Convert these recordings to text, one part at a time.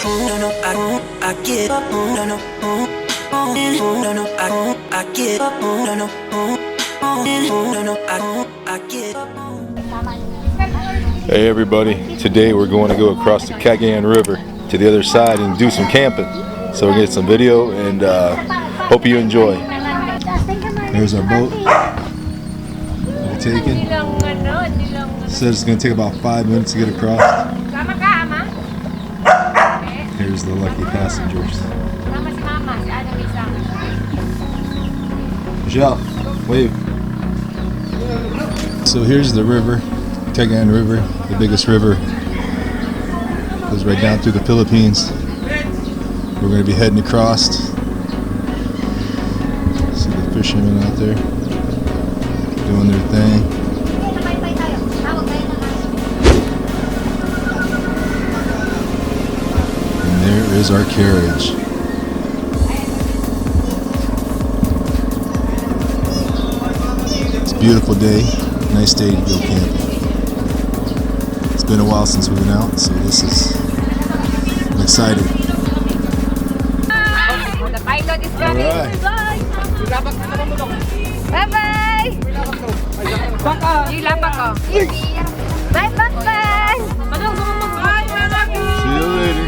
No, no, I don't. I get up. No, no, no, no, I don't. I get up. No, no, no, no, I don't. I get up. Hey everybody, today we're going to go across the Cagayan River to the other side and do some camping. So we're going to get some video and hope you enjoy. Here's our boat we're taking. Says it's going to take about 5 minutes to get across. Here's the lucky passengers. Michelle, wave. So here's the river, Cagayan River, the biggest river. Goes right down through the Philippines. We're going to be heading across. See the fishermen out there doing their thing. And there is our carriage. It's a beautiful day. Nice day to go camping. It's been a while since we've been out, so I'm excited. The pilot is coming. Bye bye. Bye bye. See you later.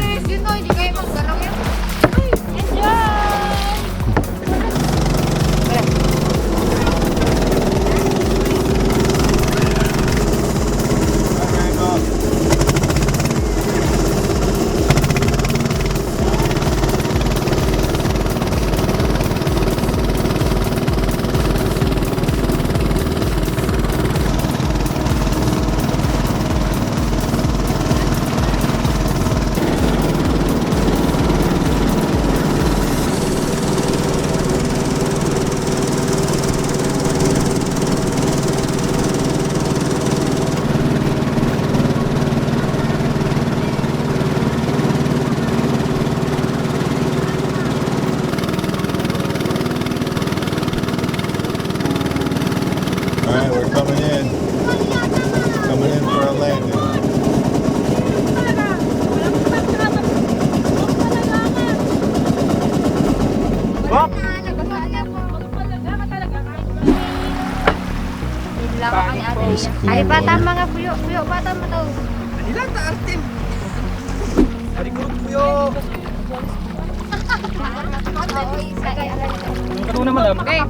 Alright, we're coming in. Coming in for our landing. Ay, bata mga puyo bata mo daw. Ilang ta artim? Harikot puyo. Ito na malam. Okay.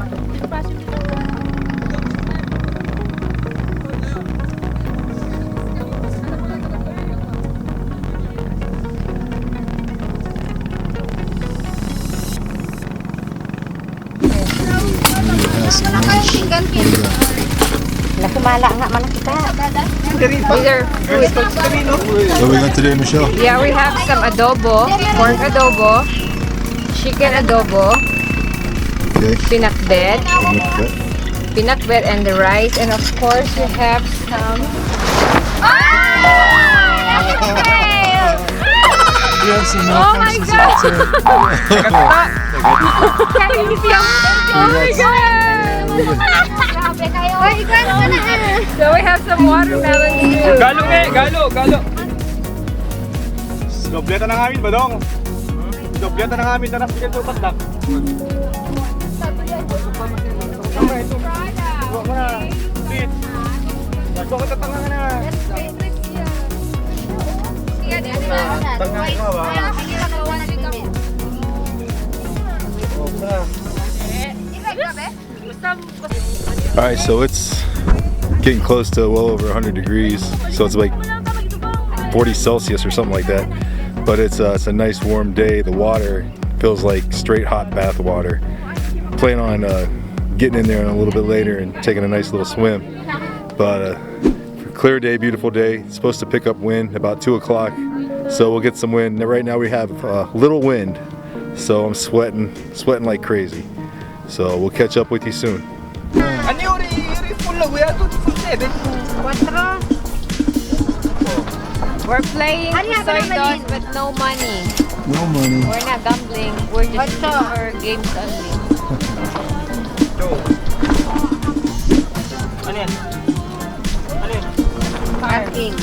Kumala nga man kita. Either food. What we got today, Michelle? Yeah, we have some adobo, pork adobo, chicken adobo, Okay. pinakbet, and the rice, and of course we have some. We have some Oh my God! Oh my God! So we have some watermelon too. Galo. Dobleta ng amin ba dong? Dobleta ng amin na napigan sa pasdak. Alright, so it's getting close to well over 100 degrees. So it's like 40 Celsius or something like that. But it's a nice warm day. The water feels like straight hot bath water. Plan on getting in there a little bit later and taking a nice little swim. But clear day, beautiful day. It's supposed to pick up wind about 2 o'clock. So we'll get some wind. Right now we have little wind. So I'm sweating like crazy. So we'll catch up with you soon. We're playing soy dolls but no money. No money. We're not gambling. We're just for games only. Parking.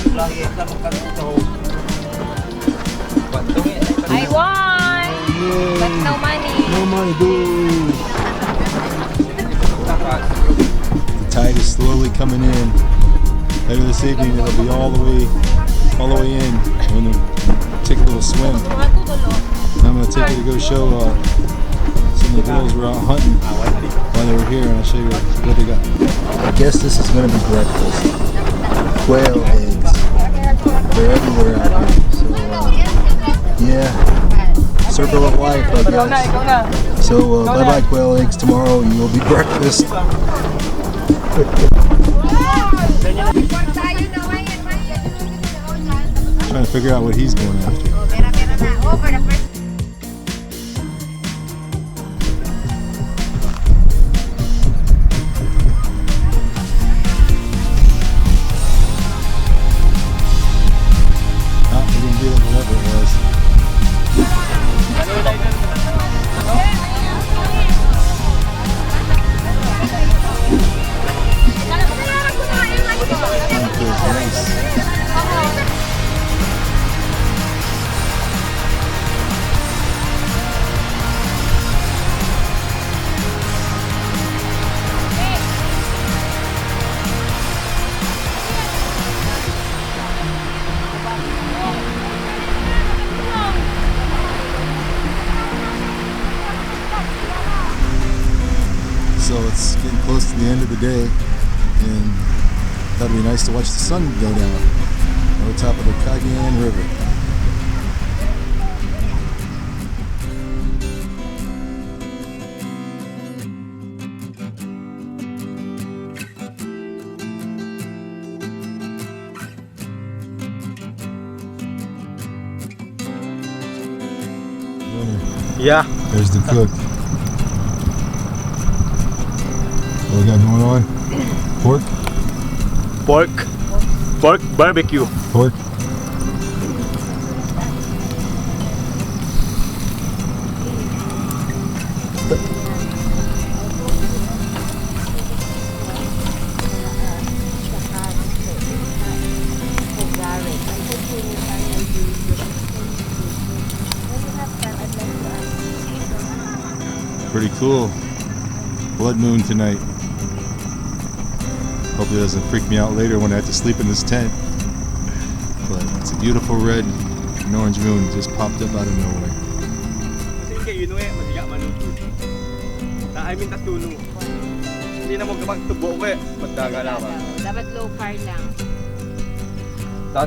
want to go. The tide is slowly coming in. Later this evening, it'll be all the way in. I'm gonna take a little swim. I'm gonna take you to go show some of the girls were out hunting while they were here, and I'll show you what they got. I guess this is gonna be breakfast. Quail eggs. They're everywhere out here. So yeah, circle of life, I guess. So bye bye quail eggs. Tomorrow you will be breakfast. Trying to figure out what he's going after. We didn't get it, whatever it was. That feels nice. So it's getting close to the end of the day, and that'll be nice to watch the sun go down over top of the Cagayan River. Yeah. There's the cook. What we got going on? Pork? Pork barbecue. Pork? Pretty cool. Blood moon tonight. Hopefully it doesn't freak me out later when I have to sleep in this tent. But it's a beautiful red and orange moon just popped up out of nowhere. Hindi na mo magtubo ko eh. Magdagalawa. Dapat low fire lang.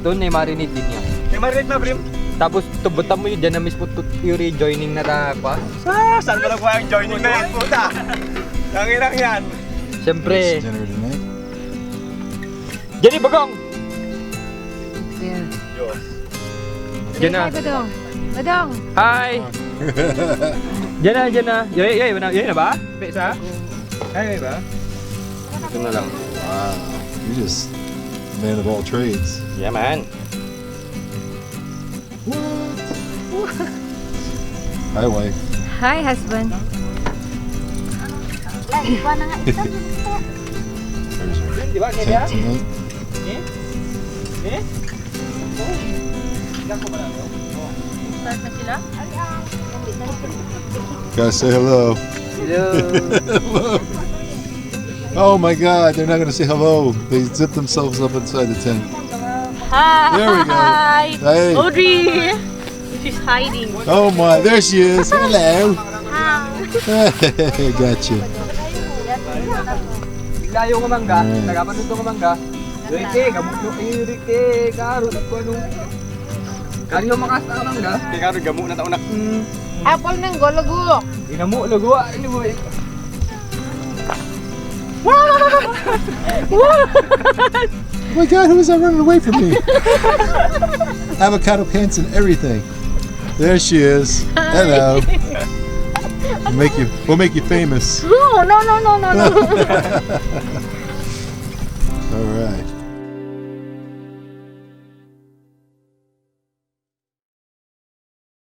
Doon na marinate din niya. Eh, marinate na, Brim. Tapos tubutan mo yun dyan na mismo yung rejoining na pa. Saan ko lang kuha yung joining na yan, puta? Nanginang yan. Siyempre. Dinner tonight. Jenny Bagong! Yeah. Diyos. Diyan na. Hi, Badong. Badong. Hi! Diyan na. Yay na ba? Pesa? Ay, ba? Ito na lang. Wow. You're just a man of all trades. Yeah, man. Hi, wife. Hi, husband. There's our tent tonight. Start na sila? Gotta say hello. Hello. Hello. Oh my God, they're not gonna say hello. They zip themselves up inside the tent. Hi! There we go. Hey. Audrey! She's hiding. Oh my, there she is. Hello. Hi! Gotcha. Bigla yung kumangga. Alright. Nagapanood yung kumangga. Rike, gamot yung Rike. Karo, ko ano. Kari yung makas na kumangga. Hindi ka rin gamo na taon na. Apple ng golago. Inamo, lagwa. Ano mo eh. Oh my God, who is that running away from me? Avocado pants and everything. There she is. Hello. We'll make you famous. No. All right.